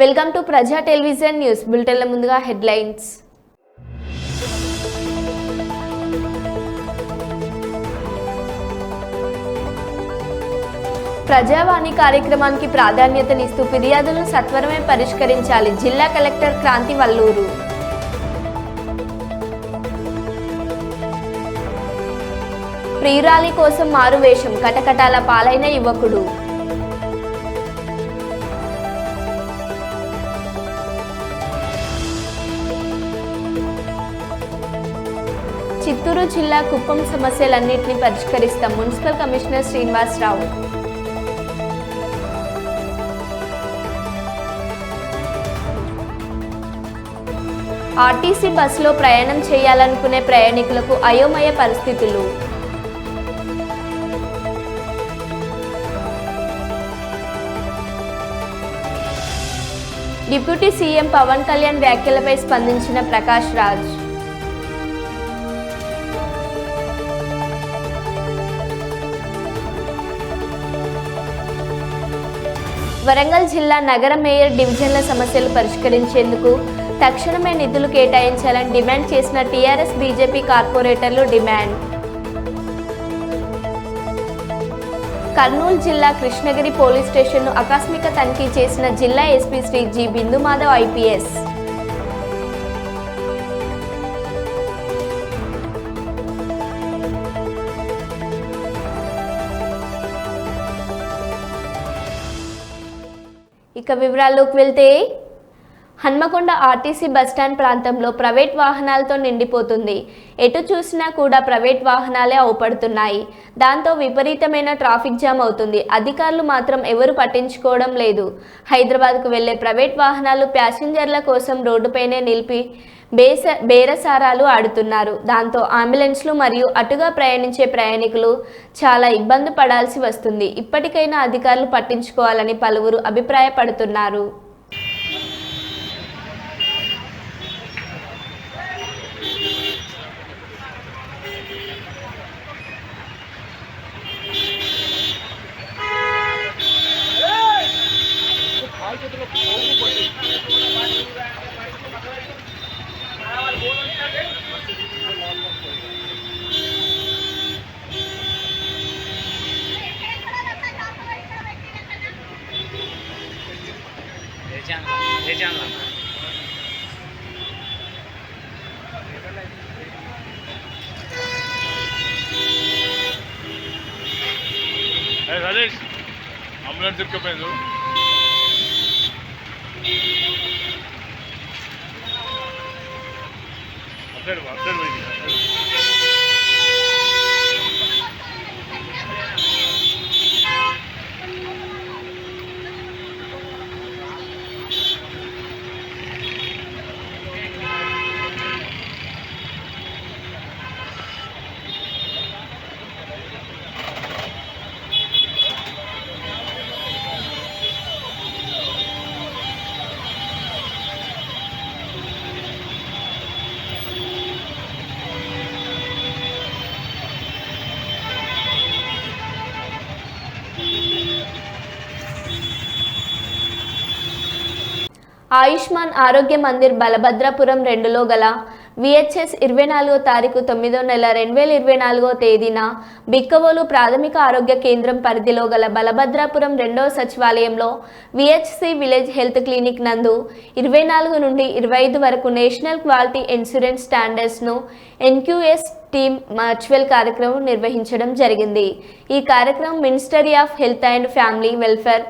Welcome to ప్రజా television news బులెటిన్ల ముందుగా headlines. ప్రజావాణి కార్యక్రమానికి ప్రాధాన్యతనిస్తూ ఫిర్యాదులను సత్వరమే పరిష్కరించాలి. జిల్లా కలెక్టర్ క్రాంతి వల్లూరు. ప్రియురాలి కోసం మారువేషం, కటకటాల పాలైన యువకుడు. చిత్తూరు జిల్లా కుప్పం సమస్యలన్నింటినీ పరిష్కరిస్తాం. Municipal commissioner Srinivasarao. ఆర్టీసీ బస్సులో ప్రయాణం చేయాలనుకునే ప్రయాణికులకు అయోమయ పరిస్థితులు. డిప్యూటీ సీఎం పవన్ కళ్యాణ్ వ్యాఖ్యలపై స్పందించిన ప్రకాష్ రాజ్. వరంగల్ జిల్లా నగర మేయర్ డివిజన్ల సమస్యలు పరిష్కరించేందుకు తక్షణమే నిధులు కేటాయించాలని డిమాండ్ చేసిన టీఆర్ఎస్ బీజేపీ కార్పొరేటర్లు డిమాండ్. కర్నూలు జిల్లా కృష్ణగిరి పోలీస్ స్టేషన్ను ఆకస్మిక తనిఖీ చేసిన జిల్లా SP Shri G Bindumadhav IPS. ఇక వివరాల్లోకి వెళ్తే, హన్మకొండ ఆర్టీసీ బస్టాండ్ ప్రాంతంలో ప్రైవేట్ వాహనాలతో నిండిపోతుంది. ఎటు చూసినా కూడా ప్రైవేట్ వాహనాలే అవుపడుతున్నాయి. దాంతో విపరీతమైన ట్రాఫిక్ జామ్ అవుతుంది. అధికారులు మాత్రం ఎవరు పట్టించుకోవడం లేదు. హైదరాబాద్కు వెళ్లే ప్రైవేట్ వాహనాలు ప్యాసింజర్ల కోసం రోడ్డుపైనే నిలిపి బేరసారాలు ఆడుతున్నారు. దాంతో అంబులెన్స్లు మరియు అటుగా ప్రయాణించే ప్రయాణికులు చాలా ఇబ్బంది పడాల్సి వస్తుంది. ఇప్పటికైనా అధికారులు పట్టించుకోవాలని పలువురు అభిప్రాయపడుతున్నారు. రాజేష్ అంబులెన్స్ ఎక్కిపోయింది. అప్డేట్ పోయింది. ఆయుష్మాన్ ఆరోగ్య మందిర్ బలభద్రాపురం 2లో గల VHS 24వ తారీఖు 9వ నెల 2024వ తేదీన బిక్కవోలు ప్రాథమిక ఆరోగ్య కేంద్రం పరిధిలో గల బలభద్రాపురం 2వ సచివాలయంలో VHC విలేజ్ హెల్త్ క్లినిక్ నందు 24 నుండి 25 వరకు నేషనల్ క్వాలిటీ ఇన్సూరెన్స్ స్టాండర్డ్స్ను NQS టీమ్ వర్చువల్ కార్యక్రమం నిర్వహించడం జరిగింది. ఈ కార్యక్రమం ministry of health and family welfare.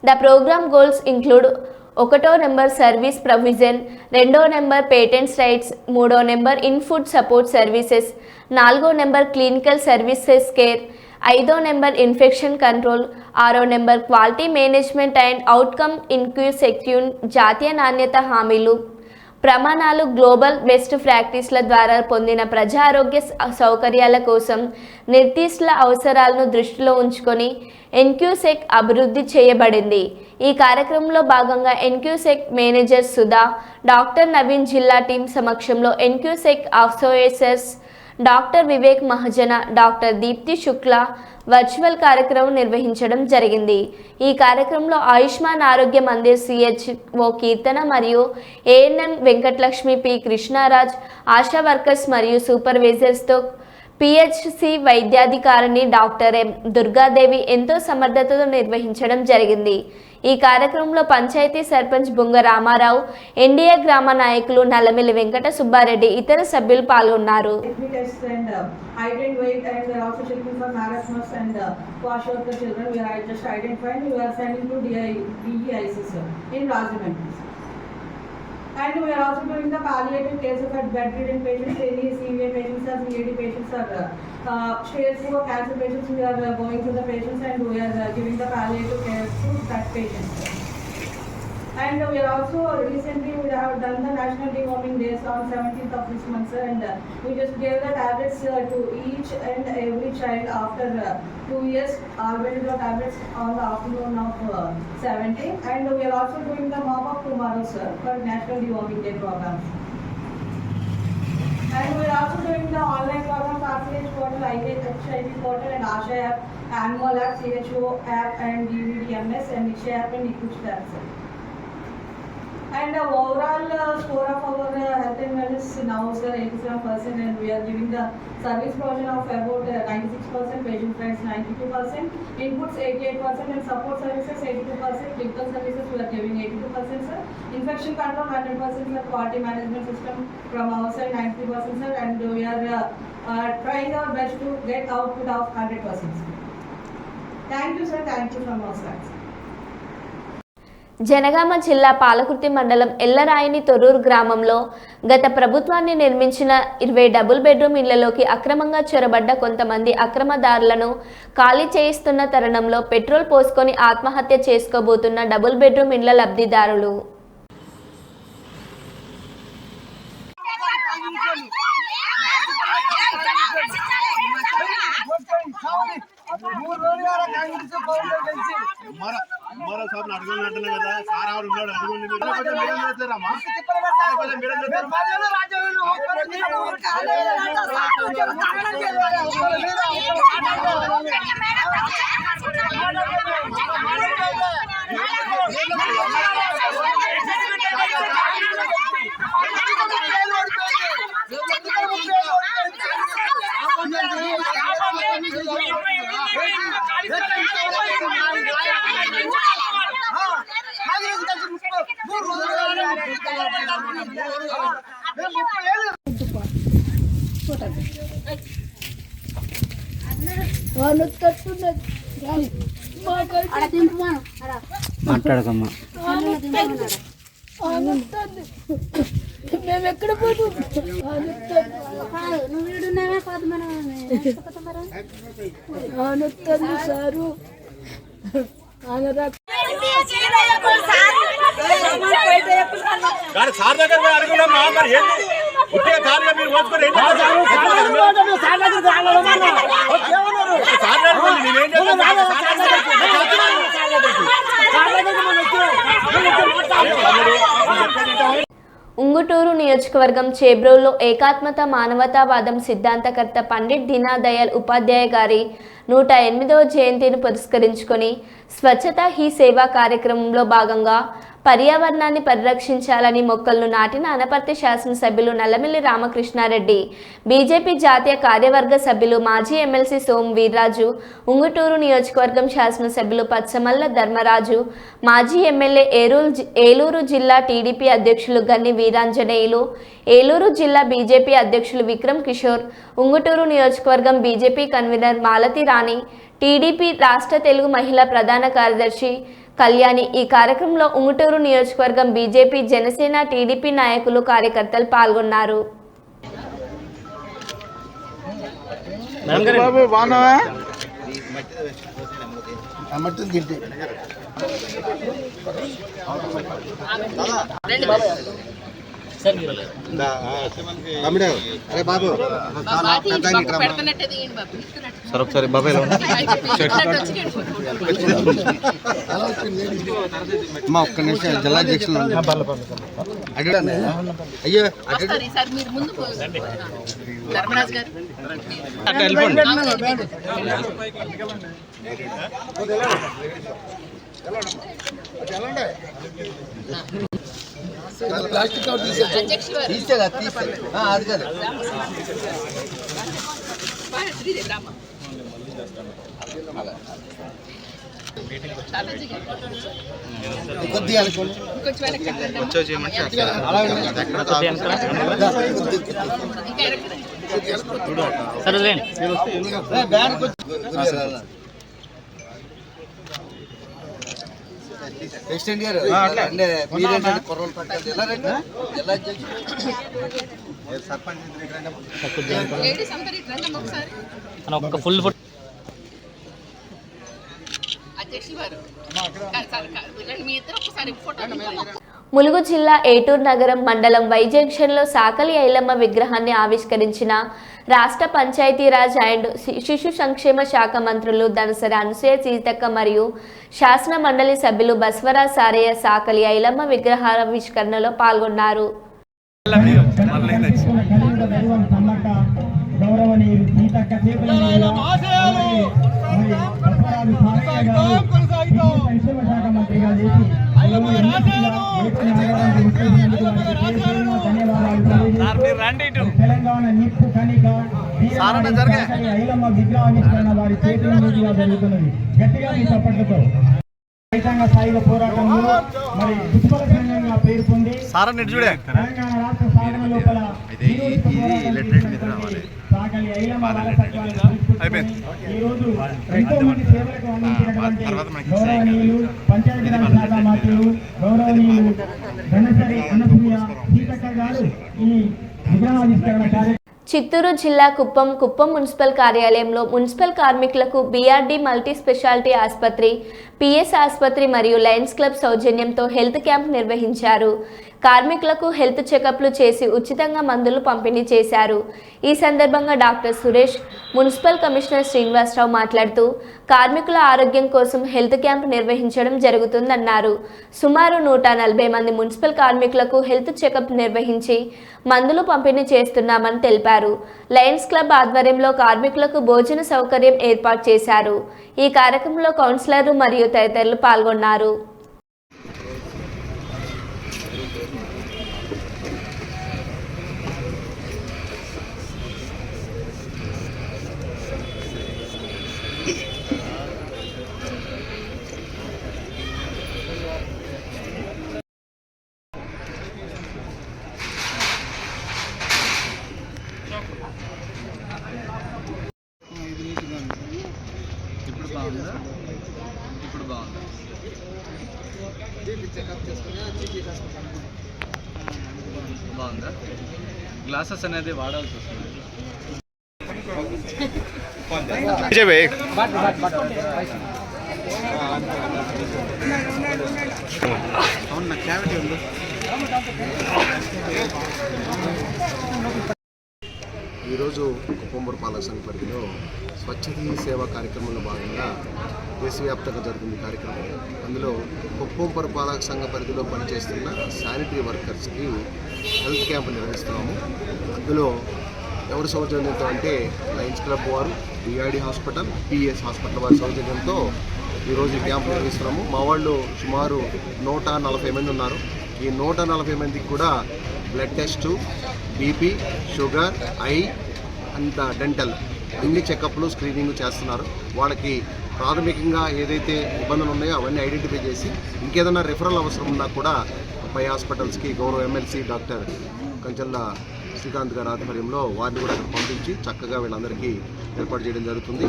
The program goals include 1వ నెంబర్ సర్వీస్ ప్రొవిజన్, 2వ నెంబర్ పేటెంట్స్ రైట్స్, 3వ number in food support services, 4వ నెంబర్ క్లినికల్ సర్వీసెస్ కేర్, 5వ నెంబర్ ఇన్ఫెక్షన్ కంట్రోల్, 6వ number quality management and outcome ఇన్క్యూసెక్యూన్ జాతీయ నాణ్యత హామీలు ప్రమాణాలు గ్లోబల్ బెస్ట్ ప్రాక్టీస్ల ద్వారా పొందిన ప్రజా ఆరోగ్య సౌకర్యాల కోసం నిర్దిష్ట అవసరాలను దృష్టిలో ఉంచుకొని ఎన్క్యూసెక్ అభివృద్ధి చేయబడింది. ఈ కార్యక్రమంలో భాగంగా ఎన్క్యూసెక్ మేనేజర్ సుధా, డాక్టర్ నవీన్ జిల్లా టీం సమక్షంలో ఎన్క్యూసెక్ associates doctor Vivek Mahajan, doctor Deepti Shukla virtual కార్యక్రమం నిర్వహించడం జరిగింది. ఈ కార్యక్రమంలో ఆయుష్మాన్ ఆరోగ్య మందిర్ CHO కీర్తన మరియు ANM Venkatalakshmi, P Krishnaraj, ASHA workers మరియు సూపర్వైజర్స్తో PHC వైద్యాధికారిని డాక్టర్ M దుర్గాదేవి ఎంతో సమర్థతతో నిర్వహించడం జరిగింది. ఈ కార్యక్రమంలో పంచాయతీ సర్పంచ్ బుంగ రామారావు, NDA గ్రామ నాయకులు నల్లమిల్లి వెంకట సుబ్బారెడ్డి, ఇతర సభ్యులు పాల్గొన్నారు. And we are also doing the palliative case of bedridden patients, any CVA patients or CAD patients or stage 4 cancer patients. We are going to the patients and we are giving the palliative care to that patients. And we are also recently we have done the national deworming days on 17th of this month, sir, and we just gave the tablets to each and every child after 2 years. Already the tablets on the afternoon of 17th, and we are also doing the mop up tomorrow, sir, for national deworming day program. And we are also doing the online program, RCH portal, HIV portal, and ASHA app, Animal app, CHO app, and DVDMS, and Niksha app, and Nikush app, sir. And overall score of our health and wellness now, sir, 87%, and we are giving the service provision of about 96%, patient friends 92%, inputs 88%, and support services 82%, clinical services we are giving 82%, sir. Infection control 100%, sir. Quality management system from our side 90%, sir, and we are trying our best to get output of 100%. Sir. Thank you, sir. Thank you from our side. Janagama జిల్లా పాలకుర్తి మండలం ఎల్లరాయిని తొర్రూరు గ్రామంలో గత ప్రభుత్వాన్ని నిర్మించిన 20 double bedroom ఇళ్లలోకి అక్రమంగా చొరబడ్డ కొంతమంది అక్రమదారులను ఖాళీ చేయిస్తున్న తరుణంలో పెట్రోల్ పోసుకొని ఆత్మహత్య చేసుకోబోతున్న డబుల్ బెడ్రూమ్ ఇళ్ల లబ్ధిదారులు. हमारा साहब अड़गोल अंटे कदा सारा अड़गोल మాట్లాడకమ్మా మేము ఎక్కడ పోతాం నువ్వు వీడున్నావే కాదు మనం అనొద్దు సారు సార్ దగ్గర అడుగున్నామా మరి ఏంటి ఉట్టే కారుగా మీరు పోసుకొని ఉంగుటూరు నియోజకవర్గం చేబ్రోల్లో ఏకాత్మత మానవతావాదం సిద్ధాంతకర్త పండిట్ దీనదయాళ్ ఉపాధ్యాయ గారి 108వ జయంతిని పురస్కరించుకొని స్వచ్ఛతా హీ సేవా కార్యక్రమంలో భాగంగా పర్యావరణాన్ని పరిరక్షించాలని మొక్కలను నాటిన అనపర్తి శాసనసభ్యులు నల్లమిల్లి రామకృష్ణారెడ్డి, బీజేపీ జాతీయ కార్యవర్గ సభ్యులు మాజీ ఎమ్మెల్సీ సోము వీర్రాజు, ఉంగుటూరు నియోజకవర్గం శాసనసభ్యులు పచ్చమల్ల ధర్మరాజు, మాజీ ఎమ్మెల్యే ఏలూరు జిల్లా టీడీపీ అధ్యక్షులు గన్ని వీరాంజనేయులు, ఏలూరు జిల్లా బీజేపీ అధ్యక్షులు విక్రమ్ కిషోర్, ఉంగుటూరు నియోజకవర్గం బీజేపీ కన్వీనర్ మాలతి రాణి, టీడీపీ రాష్ట్ర తెలుగు మహిళా ప్రధాన కార్యదర్శి కళ్యాణి. ఈ కార్యక్రమంలో ఉంగుటూరు నియోజకవర్గం బీజేపీ, జనసేన, టీడీపీ నాయకులు, కార్యకర్తలు పాల్గొన్నారు. తమ్ముడు అరే బాబు సార్ ఒకసారి బాబాయ్ అమ్మా ఒక్క నిమిషం జిల్లా అధ్యక్షులు అయ్యో అట్లా వెళ్ళిపోండి ప్లాస్టిక్ కవర్ తీసేదా అది కదా కొద్దిగా ప్రెసిడెంట్ గారు అంటే మీరేంటంటే కుర్రలు పట్టాలి ఎలా రండి ఎలా సర్పంచ్ ఫుల్ ములుగు జిల్లా ఏటూరు నగరం మండలం వై జంక్షన్లో సాకలి ఐలమ్మ విగ్రహాన్ని ఆవిష్కరించిన రాష్ట్ర పంచాయతీరాజ్ అండ్ శిశు సంక్షేమ శాఖ మంత్రులు దనసరి అనసూయ సీతక్క మరియు శాసన మండలి సభ్యులు బస్వరాజ్ సారయ్య సాకలి ఐలమ్మ విగ్రహావిష్కరణలో పాల్గొన్నారు. తెలంగాణ నిప్పు కనిక ఐలమ్మ విగ్రహావిష్కరణ వారి చేతుల మీదుగా జరుగుతున్నది. గట్టిగా మీ చప్పట్లతో రైతాంగ స్థాయిలో పోరాటంలో మరి దుష్ఫల సంఘంగా పేరు పొంది తెలంగాణ రాష్ట్ర సాధన లోపల సాకలి ఐలమ్మ ఈ రోజు ఎంతో మంది సేవలకు అందించినటువంటి గౌరవనీయులు పంచాయతీరాజ్ శాఖ మంత్రులు గౌరవనీయులు ధనసరి అనసూయ సీతక్క గారు ఈ విగ్రహావిష్కరణ కార్యక్రమం చిత్తూరు జిల్లా కుప్పం మున్సిపల్ కార్యాలయంలో మున్సిపల్ కార్మికులకు బీఆర్డీ మల్టీ స్పెషాలిటీ ఆసుపత్రి, పిఎస్ ఆసుపత్రి మరియు లయన్స్ క్లబ్ సౌజన్యంతో హెల్త్ క్యాంప్ నిర్వహించారు. కార్మికులకు హెల్త్ చెకప్లు చేసి ఉచితంగా మందులు పంపిణీ చేశారు. ఈ సందర్భంగా doctor Suresh, municipal commissioner Srinivasarao మాట్లాడుతూ కార్మికుల ఆరోగ్యం కోసం హెల్త్ క్యాంప్ నిర్వహించడం జరుగుతుందన్నారు. సుమారు 140 మంది మున్సిపల్ కార్మికులకు హెల్త్ చెకప్ నిర్వహించి మందులు పంపిణీ చేస్తున్నామని తెలిపారు. లయన్స్ క్లబ్ ఆధ్వర్యంలో కార్మికులకు భోజన సౌకర్యం ఏర్పాటు చేశారు. ఈ కార్యక్రమంలో కౌన్సిలర్లు మరియు తదితరులు పాల్గొన్నారు. ఇప్పుడు బాగుందా బాగుందా గ్లాసెస్ అనేది వాడాల్సి వస్తుంది. అవును క్యావిటీ ఉంది. ఈరోజు కుప్పం పాలక సంఘ పరిధిలో స్వచ్ఛత సేవా కార్యక్రమంలో భాగంగా దేశవ్యాప్తంగా జరుగుతుంది కార్యక్రమం. అందులో కుప్పం పాలక సంఘ పరిధిలో పనిచేస్తున్న శానిటరీ వర్కర్స్కి హెల్త్ క్యాంప్ నిర్వహిస్తున్నాము. అందులో ఎవరి సౌజన్యంతో అంటే లయన్స్ క్లబ్ వారు, బీఆర్డీ హాస్పిటల్, పిఎస్ హాస్పిటల్ వారి సౌజన్యంతో ఈరోజు ఈ క్యాంప్ నిర్వహిస్తున్నాము. మా వాళ్ళు సుమారు 140 మంది ఉన్నారు. ఈ 140 మందికి కూడా blood test, BP, sugar, I and dental అన్ని చెకప్లు, స్క్రీనింగ్ చేస్తున్నారు. వాళ్ళకి ప్రాథమికంగా ఏదైతే ఇబ్బందులు ఉన్నాయో అవన్నీ ఐడెంటిఫై చేసి ఇంకేదైనా రిఫరల్ అవసరం ఉన్నా కూడా పై హాస్పిటల్స్కి గౌరవ ఎమ్మెల్సీ డాక్టర్ కంచల్ల శ్రీకాంత్ గారి ఆధ్వర్యంలో వారిని కూడా పంపించి చక్కగా వీళ్ళందరికీ ఏర్పాటు చేయడం జరుగుతుంది.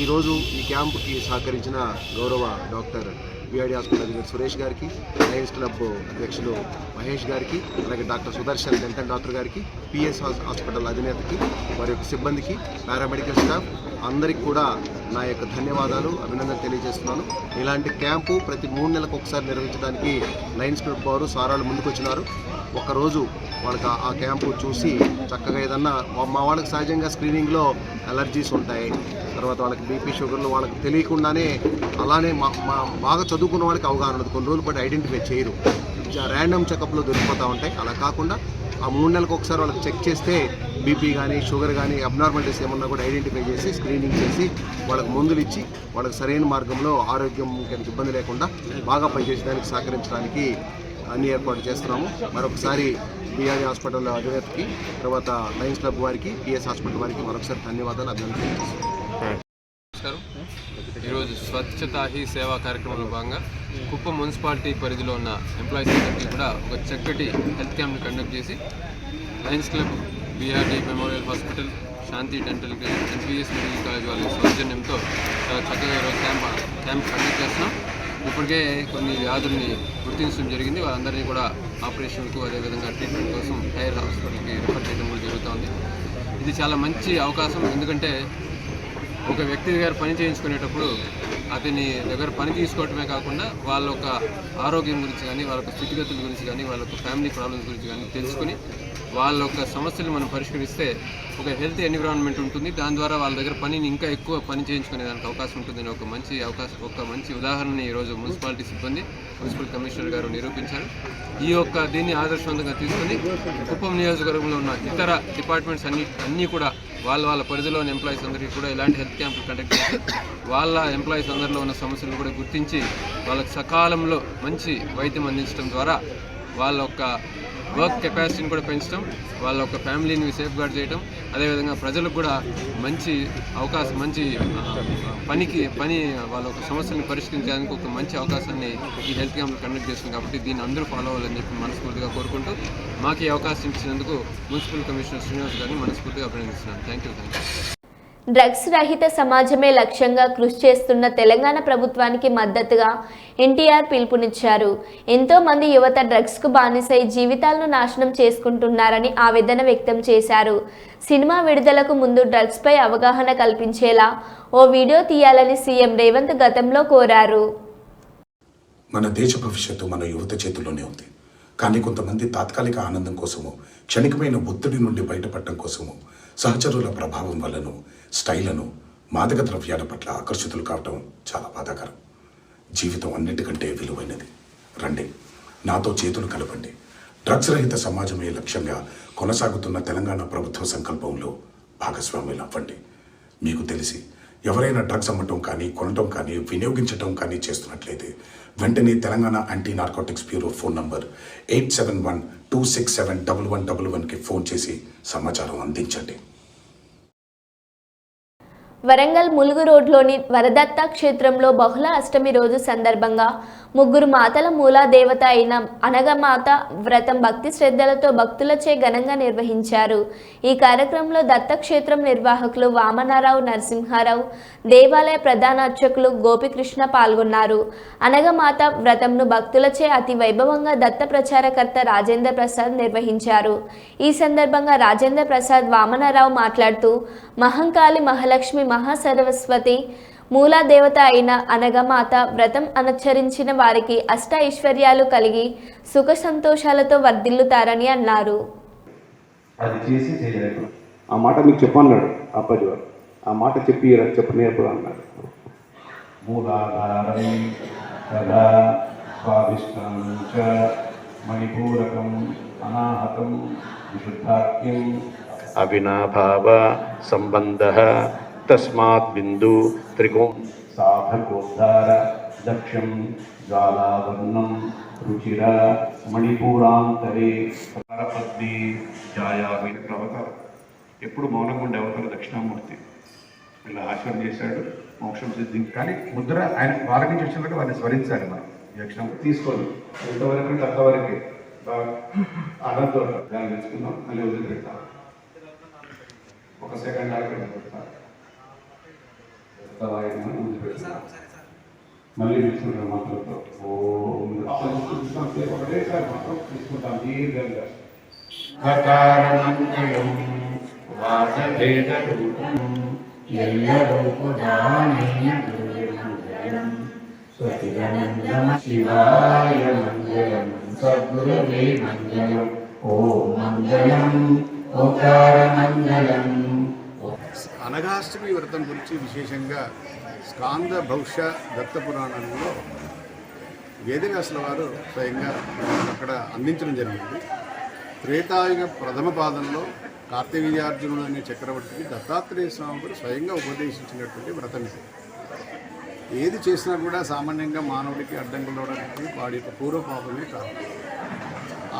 ఈరోజు ఈ క్యాంపుకి సహకరించిన గౌరవ డాక్టర్ బీఆర్డీ హాస్పిటల్ అధికారి సురేష్ గారికి, లయన్స్ క్లబ్ అధ్యక్షులు మహేష్ గారికి, అలాగే డాక్టర్ సుదర్శన్ డెంటల్ డాక్టర్ గారికి, పిఎస్ హాస్పిటల్ అధినేతకి, వారి యొక్క సిబ్బందికి, పారామెడికల్ స్టాఫ్ అందరికీ కూడా నా యొక్క ధన్యవాదాలు, అభినందనలు తెలియజేస్తున్నాను. ఇలాంటి క్యాంపు ప్రతి 3 నెలలకు ఒకసారి నిర్వహించడానికి లయన్స్ క్లబ్ వారు సారాలు ముందుకొచ్చినారు. ఒకరోజు వాళ్ళకి ఆ క్యాంపు చూసి చక్కగా ఏదన్నా మా వాళ్ళకి సహజంగా స్క్రీనింగ్లో అలర్జీస్ ఉంటాయి, తర్వాత వాళ్ళకి బీపీ షుగర్లు వాళ్ళకి తెలియకుండానే అలానే బాగా చదువుకున్న వాళ్ళకి అవగాహన ఉండదు, కొన్ని రోజులు పాటు ఐడెంటిఫై చేయరు, ర్యాండమ్ చెకప్లో దొరికిపోతూ ఉంటాయి. అలా కాకుండా ఆ 3 నెలలకు ఒకసారి వాళ్ళకి చెక్ చేస్తే బీపీ కానీ షుగర్ కానీ అబ్నార్మాలిటీస్ ఏమన్నా కూడా ఐడెంటిఫై చేసి స్క్రీనింగ్ చేసి వాళ్ళకి మందులు ఇచ్చి వాళ్ళకి సరైన మార్గంలో ఆరోగ్యం ఇబ్బంది లేకుండా బాగా పనిచేసేదానికి సహకరించడానికి అన్ని ఏర్పాట్లు చేస్తున్నాము. మరొకసారి బీఆర్ఏ హాస్పిటల్ అధినేతకి, తర్వాత లయన్స్ క్లబ్ వారికి, పిఎస్ హాస్పిటల్ వారికి మరొకసారి ధన్యవాదాలు, అభినందనలు. నమస్కారం. ఈరోజు స్వచ్ఛతా హీ సేవా కార్యక్రమంలో భాగంగా కుప్పం మున్సిపాలిటీ పరిధిలో ఉన్న ఎంప్లాయీస్ అందరికీ కూడా ఒక చక్కటి హెల్త్ క్యాంప్ని కండక్ట్ చేసి lions club, BRD memorial hospital, Shanti dental clinic, NPS medical college వాళ్ళ సౌజన్యంతో చాలా చక్కగా ఈరోజు క్యాంప్ కండక్ట్ చేస్తున్నాం. ఇప్పటికే కొన్ని వ్యాధుల్ని గుర్తించడం జరిగింది. వాళ్ళందరినీ కూడా ఆపరేషన్కు అదేవిధంగా ట్రీట్మెంట్ కోసం హైయర్ హాస్పిటల్కి రిఫర్ చేయడం కూడా జరుగుతుంది. ఇది చాలా మంచి అవకాశం. ఎందుకంటే ఒక వ్యక్తి దగ్గర పని చేయించుకునేటప్పుడు అతని దగ్గర పని తీసుకోవటమే కాకుండా వాళ్ళ యొక్క ఆరోగ్యం గురించి కానీ, వాళ్ళ యొక్క స్థితిగతుల గురించి కానీ, వాళ్ళ యొక్క ఫ్యామిలీ ప్రాబ్లమ్స్ గురించి కానీ తెలుసుకుని వాళ్ళ యొక్క సమస్యలు మనం పరిష్కరిస్తే ఒక హెల్తీ ఎన్విరాన్మెంట్ ఉంటుంది. దాని ద్వారా వాళ్ళ దగ్గర పనిని ఇంకా ఎక్కువ పని చేయించుకునే దానికి అవకాశం ఉంటుందని ఒక మంచి ఉదాహరణని ఈరోజు మున్సిపాలిటీ సిబ్బంది, మున్సిపల్ కమిషనర్ గారు నిరూపించారు. దీన్ని ఆదర్శవంతంగా తీసుకొని కుప్పం నియోజకవర్గంలో ఉన్న ఇతర డిపార్ట్మెంట్స్ అన్నీ కూడా వాళ్ళ పరిధిలోని ఎంప్లాయీస్ అందరికీ కూడా ఇలాంటి హెల్త్ క్యాంపులు కండక్ట్ చేసి వాళ్ళ ఎంప్లాయీస్ అందరిలో ఉన్న సమస్యలను కూడా గుర్తించి వాళ్ళకి సకాలంలో మంచి వైద్యం అందించడం ద్వారా వాళ్ళ యొక్క వర్క్ కెపాసిటీని కూడా పెంచడం, వాళ్ళ యొక్క ఫ్యామిలీని సేఫ్ గార్డ్ చేయడం, అదేవిధంగా ప్రజలకు కూడా మంచి అవకాశం, మంచి పని వాళ్ళ యొక్క సమస్యలను పరిష్కరించడానికి ఒక మంచి అవకాశాన్ని ఈ హెల్త్ క్యాంప్లు కండక్ట్ చేస్తుంది. కాబట్టి దీన్ని అందరూ ఫాలో అవ్వాలని చెప్పి మనస్ఫూర్తిగా కోరుకుంటూ మాకు ఈ అవకాశం ఇచ్చినందుకు మున్సిపల్ కమిషనర్ శ్రీనివాస్ గారిని మనస్ఫూర్తిగా అభినందిస్తున్నాను. Thank you. డ్రగ్స్ రహిత సమాజమే లక్ష్యంగా కృషి చేస్తున్న తెలంగాణ ప్రభుత్వానికి మద్దతుగా ఎన్టీఆర్ పిలుపునిచ్చారు. ఎంతో మంది యువత డ్రగ్స్కు బానిసై జీవితాలను నాశనం చేసుకుంటున్నారని ఆవేదన వ్యక్తం చేశారు. సినిమా విడుదలకు ముందు డ్రగ్స్పై అవగాహన కల్పించేలా ఓ వీడియో తీయాలని సీఎం రేవంత్ గతంలో కోరారు. మన దేశ భవిష్యత్తు మన యువత చేతుల్లోనే ఉంది. కానీ కొంతమంది తాత్కాలిక ఆనందం కోసము, క్షణికమైన ఒత్తిడి నుండి బయటపడటం కోసము, సహచరుల ప్రభావం వల్లను, స్టైలను, మాదక ద్రవ్యాల పట్ల ఆకర్షితులు కావటం చాలా బాధాకరం. జీవితం అన్నిటికంటే విలువైనది. రండి, నాతో చేతులు కలపండి. డ్రగ్స్ రహిత సమాజమే లక్ష్యంగా కొనసాగుతున్న తెలంగాణ ప్రభుత్వ సంకల్పంలో భాగస్వాములు అవ్వండి. మీకు తెలిసి ఎవరైనా డ్రగ్స్ అమ్మటం కానీ, కొనటం కానీ, వినియోగించటం కానీ చేస్తున్నట్లయితే వెంటనే Telangana anti narcotics bureau phone number 8712671111కి ఫోన్ చేసి సమాచారం అందించండి. వరంగల్ ములుగు రోడ్లోని వరదత్త క్షేత్రంలో బహుళ అష్టమి రోజు సందర్భంగా 3 మాతల మూలాదేవత అయిన అనగమాత వ్రతం భక్తి శ్రద్ధలతో భక్తులచే ఘనంగా నిర్వహించారు. ఈ కార్యక్రమంలో దత్తక్షేత్రం నిర్వాహకులు వామనారావు నరసింహారావు, దేవాలయ ప్రధాన అర్చకులు గోపికృష్ణ పాల్గొన్నారు. అనగమాత వ్రతంను భక్తులచే అతి వైభవంగా దత్త ప్రచారకర్త రాజేంద్ర ప్రసాద్ నిర్వహించారు. ఈ సందర్భంగా రాజేంద్ర ప్రసాద్ వామనారావు మాట్లాడుతూ మహంకాళి, మహాలక్ష్మి, మహాసరస్వతి మూలాదేవత అయిన అనగమాత వ్రతం అనుచరించిన వారికి అష్ట ఐశ్వర్యాలు కలిగి సుఖ సంతోషాలతో వర్ధిల్లుతారని అన్నారు. అది చేసి చేయలేదు. ఆ మాట మీకు చెప్పన్నాడు అప్పాజీ వారు. ఆ మాట చెప్పని ఎప్పుడు అన్నాడు. మూలాధారం కదా స్వాదిష్టం చ మణిపూరకం అనాహతం విశుద్ధాఖ్యం అవినాభావ సంబంధ తస్మాత్ బిందు త్రికోణ సాధకోద్ధార దక్షం జ్వాలావర్ణం రుచిర మణిపూరాంతరే పద్మి ఛాయామైన అవతారం. ఎప్పుడు మౌనంగా ఉండే అవతారం దక్షిణామూర్తి. ఇలా ఆశ్రమం చేశాడు, మోక్షం సిద్ధించి. కానీ ముద్ర ఆయన వాళ్ళ నుంచి వచ్చినట్టు వారిని స్మరించాలి. మనం దక్షిణం తీసుకోండి, ఎంతవరకు అంటే అంతవరకే. అనంతో దాన్ని తెలుసుకుందాం, మళ్ళీ వదిలిపెడతాం. ఒక సెకండ్ ఆగి పెడతాం, మళ్ళీ తీసుకుంటాం మాటలతో. ఒకటేసారి మాత్రం తీసుకుంటాం దీర్ఘంగా. శివాయ మంగళం సద్గురవే మంగళం అనఘాష్టమి వ్రతం గురించి విశేషంగా స్కాంద భవిష్య దత్త పురాణంలో వేదవ్యాసుల వారు స్వయంగా అక్కడ అందించడం జరిగింది. త్రేతాయుగ ప్రథమ పాదంలో కార్తవీర్యార్జునుడు అనే చక్రవర్తికి దత్తాత్రేయ స్వామి వారు స్వయంగా ఉపదేశించినటువంటి వ్రతం ఇది. ఏది చేసినా కూడా సామాన్యంగా మానవుడికి అడ్డంకులు రావడానికి వాడి యొక్క పూర్వపాపమే కారణం.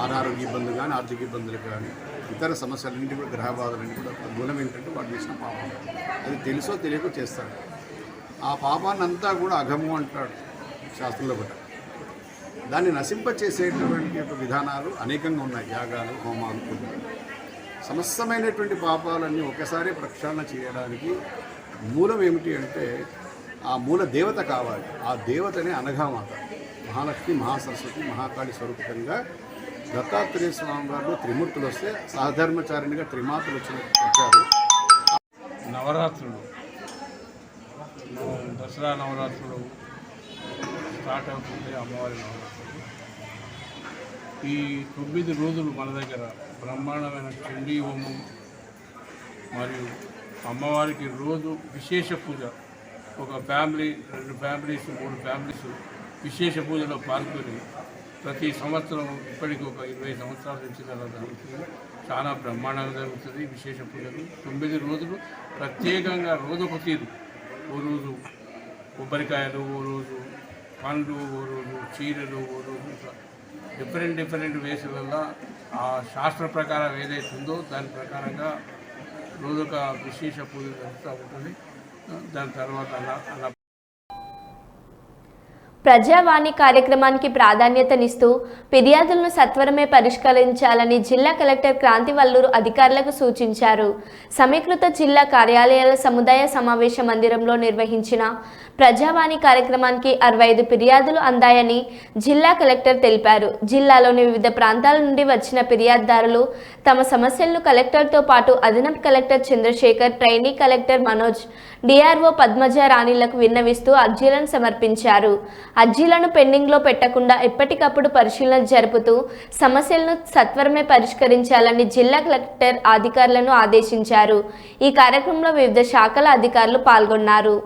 అనారోగ్య ఇబ్బందులు కానీ, ఆర్థిక ఇబ్బందులు కానీ, ఇతర సమస్యలన్నింటి కూడా, గ్రహ బాధలన్నీ కూడా గుణం ఏంటంటే వాడు చేసిన పాపం. అది తెలుసో తెలియకో చేస్తాడు. ఆ పాపాన్ని అంతా కూడా అఘము అంటాడు శాస్త్రంలో కూడా. దాన్ని నశింపచేసేటువంటి యొక్క విధానాలు అనేకంగా ఉన్నాయి. యాగాలు, హోమాలు, సమస్తమైనటువంటి పాపాలన్నీ ఒకసారి ప్రక్షాళన చేయడానికి మూలం ఏమిటి అంటే ఆ మూల దేవత కావాలి. ఆ దేవతనే అనఘామాత, మహాలక్ష్మి, మహాసరస్వతి, మహాకాళి స్వరూపకంగా దత్తాత్రేయ స్వామి వారిలో త్రిమూర్తులు వస్తే సహధర్మచారిణిగా త్రిమాతలు వచ్చారు. నవరాత్రులు, దసరా నవరాత్రులు స్టార్ట్ అవుతుంది. అమ్మవారి నవరాత్రులు ఈ 9 రోజులు మన దగ్గర బ్రహ్మాండమైన చండీ హోమం మరియు అమ్మవారికి రోజు విశేష పూజ. ఒక ఫ్యామిలీ, 2 ఫ్యామిలీస్, 3 ఫ్యామిలీస్ విశేష పూజలో పాల్గొని ప్రతి సంవత్సరం ఇప్పటికి ఒక 20 సంవత్సరాల నుంచి అలా జరుగుతుంది. చాలా బ్రహ్మాండంగా జరుగుతుంది విశేష పూజలు. 9 రోజులు ప్రత్యేకంగా రోజొక తీరు. ఓ రోజు కొబ్బరికాయలు, ఓ రోజు పండ్లు, ఓ రోజు చీరలు, ఓ రోజు డిఫరెంట్ వేస్ వల్ల ఆ శాస్త్ర ప్రకారం ఏదైతే ఉందో దాని ప్రకారంగా రోజొక విశేష పూజ జరుగుతూ ఉంటుంది. దాని తర్వాత అలా ప్రజావాణి కార్యక్రమానికి ప్రాధాన్యతనిస్తూ ఫిర్యాదులను సత్వరమే పరిష్కరించాలని జిల్లా కలెక్టర్ క్రాంతివల్లూరు అధికారులకు సూచించారు. సమీకృత జిల్లా కార్యాలయాల సముదాయ సమావేశ మందిరంలో నిర్వహించిన ప్రజావాణి కార్యక్రమానికి 65 ఫిర్యాదులు అందాయని జిల్లా కలెక్టర్ తెలిపారు. జిల్లాలోని వివిధ ప్రాంతాల నుండి వచ్చిన ఫిర్యాదుదారులు తమ సమస్యలను కలెక్టర్తో పాటు అదనపు collector Chandrashekar, trainee collector Manoj, DRO Padmaja రాణిలకు విన్నవిస్తూ అర్జీలను సమర్పించారు. అర్జీలను పెండింగ్లో పెట్టకుండా ఎప్పటికప్పుడు పరిశీలన జరుపుతూ సమస్యలను సత్వరమే పరిష్కరించాలని జిల్లా కలెక్టర్ అధికారులను ఆదేశించారు. ఈ కార్యక్రమంలో వివిధ శాఖల అధికారులు పాల్గొన్నారు.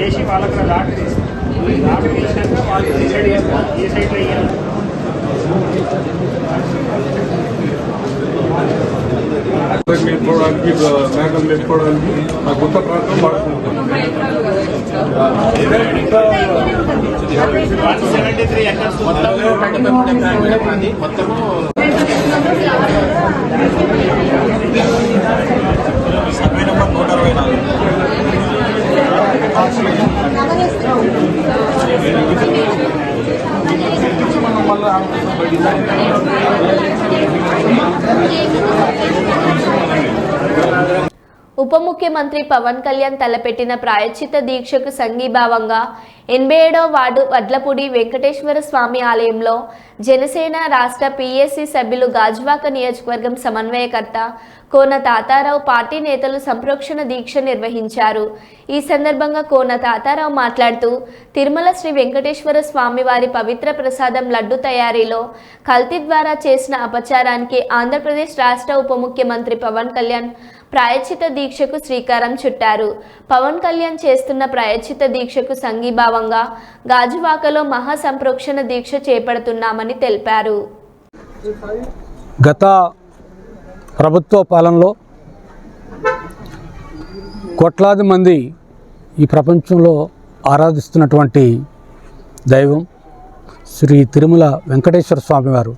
చేసి వాళ్ళకి లాటరీ చేసినాక వాళ్ళు డిసైడ్ చేస్తారు ఏ సైట్లో వేయాలి. మేపుకోవడానికి, మేకలు మేపుకోవడానికి ఆ కొత్త ప్రాంతం వాడుకుంటాం. 173 ఎకర్స్ మొత్తము సర్వే నెంబర్ 164. ఉప ముఖ్యమంత్రి పవన్ కళ్యాణ్ తలపెట్టిన ప్రాయశ్చిత దీక్షకు సంఘీభావంగా 87వ వార్డు వడ్లపూడి వెంకటేశ్వర స్వామి ఆలయంలో జనసేన రాష్ట్ర పిఎస్సి సభ్యులు గాజువాక నియోజకవర్గం సమన్వయకర్త కోన తాతారావు పార్టీ నేతలు సంప్రోక్షణ దీక్ష నిర్వహించారు. ఈ సందర్భంగా కోన తాతారావు మాట్లాడుతూ తిరుమల శ్రీ వెంకటేశ్వర స్వామి వారి పవిత్ర ప్రసాదం లడ్డు తయారీలో కల్తీ ద్వారా చేసిన అపచారానికి ఆంధ్రప్రదేశ్ రాష్ట్ర ఉప ముఖ్యమంత్రి పవన్ కళ్యాణ్ ప్రాయశ్చిత దీక్షకు శ్రీకారం చుట్టారు. పవన్ కళ్యాణ్ చేస్తున్న ప్రాయశ్చిత దీక్షకు సంఘీభావంగా గాజువాకలో మహా సంప్రోక్షణ దీక్ష చేపడుతున్నామని తెలిపారు. గత ప్రభుత్వ పాలనలో కోట్లాది మంది ఈ ప్రపంచంలో ఆరాధిస్తున్నటువంటి దైవం శ్రీ తిరుమల వెంకటేశ్వర స్వామివారు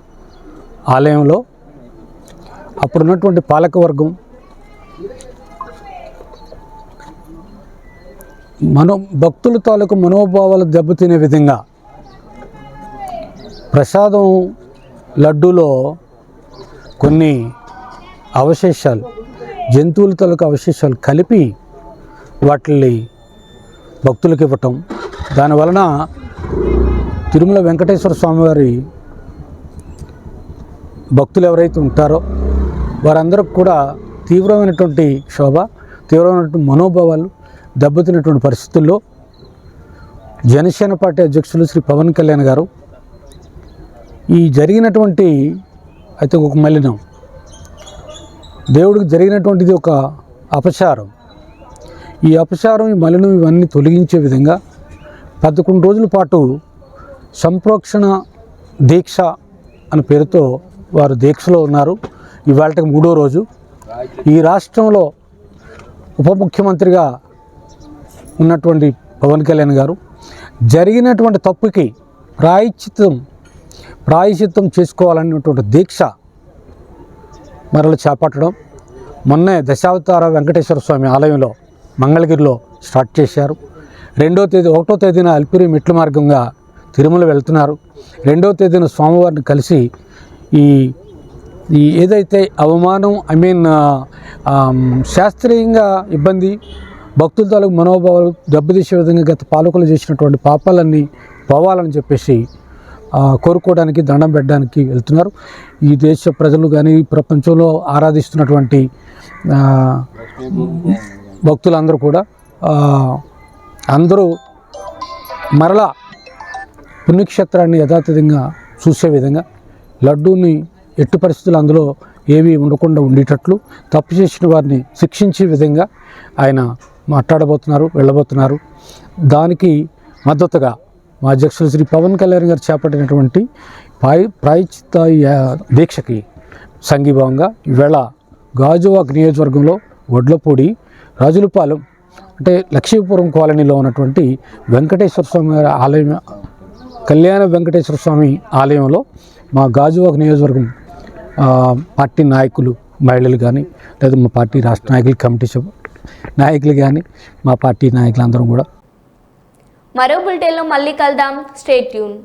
ఆలయంలో అప్పుడున్నటువంటి పాలకవర్గం భక్తుల తాలూకు మనోభావాలు దెబ్బతినే విధంగా ప్రసాదం లడ్డూలో కొన్ని అవశేషాలు, జంతువుల తాలూకు అవశేషాలు కలిపి వాటిని భక్తులకు ఇవ్వటం, దానివలన తిరుమల వెంకటేశ్వర స్వామివారి భక్తులు ఎవరైతే ఉంటారో వారందరికి కూడా తీవ్రమైనటువంటి క్షోభ, తీవ్రమైనటువంటి మనోభావాలు దెబ్బతిన్నటువంటి పరిస్థితుల్లో జనసేన పార్టీ అధ్యక్షులు శ్రీ పవన్ కళ్యాణ్ గారు ఈ జరిగినటువంటి అయితే ఒక మలినం, దేవుడికి జరిగినటువంటిది ఒక అపచారం, ఈ అపచారం ఈ మలినం ఇవన్నీ తొలగించే విధంగా 11 రోజుల పాటు సంప్రోక్షణ దీక్ష అనే పేరుతో వారు దీక్షలో ఉన్నారు. ఇవాళకి 3వ రోజు. ఈ రాష్ట్రంలో ఉప ముఖ్యమంత్రిగా ఉన్నటువంటి పవన్ కళ్యాణ్ గారు జరిగినటువంటి తప్పుకి ప్రాయశ్చిత్తం చేసుకోవాలనేటువంటి దీక్ష మరల చేపట్టడం మొన్నే దశావతార వెంకటేశ్వర స్వామి ఆలయంలో మంగళగిరిలో స్టార్ట్ చేశారు. 1వ తేదీన అల్పిరి మెట్ల మార్గంగా తిరుమల వెళ్తున్నారు. 2వ తేదీన స్వామివారిని కలిసి ఈ ఏదైతే అవమానం శాస్త్రీయంగా ఇబ్బంది, భక్తుల తాలూకు మనోభావాలు దెబ్బతీసే విధంగా గత పాలకులు చేసినటువంటి పాపాలన్నీ పోవాలని చెప్పేసి కోరుకోవడానికి, దండం పెట్టడానికి వెళ్తున్నారు. ఈ దేశ ప్రజలు కానీ ప్రపంచంలో ఆరాధిస్తున్నటువంటి భక్తులందరూ కూడా అందరూ మరలా పుణ్యక్షేత్రాన్ని యథాతథంగా చూసే విధంగా లడ్డూని ఎట్టి పరిస్థితులు అందులో ఏవి ఉండకుండా ఉండేటట్లు తప్పు చేసిన వారిని శిక్షించే విధంగా ఆయన వెళ్ళబోతున్నారు. దానికి మద్దతుగా మా అధ్యక్షులు శ్రీ పవన్ కళ్యాణ్ గారు చేపట్టినటువంటి ప్రాయశ్చిత్త దీక్షకి సంఘీభావంగా ఈవేళ గాజువాక్ నియోజకవర్గంలో వడ్లపూడి, రాజులపాలెం అంటే లక్ష్మీపురం కాలనీలో ఉన్నటువంటి వెంకటేశ్వర స్వామి ఆలయం, కళ్యాణ వెంకటేశ్వర స్వామి ఆలయంలో మా గాజువాక్ నియోజకవర్గం పార్టీ నాయకులు, మహిళలు కానీ లేదా మా పార్టీ రాష్ట్ర నాయకులు, కమిటీ నాయకులు కానీ మా పార్టీ నాయకులందరం కూడా. మరో బులెటిన్లో మళ్ళీ కలుద్దాం. Stay tune.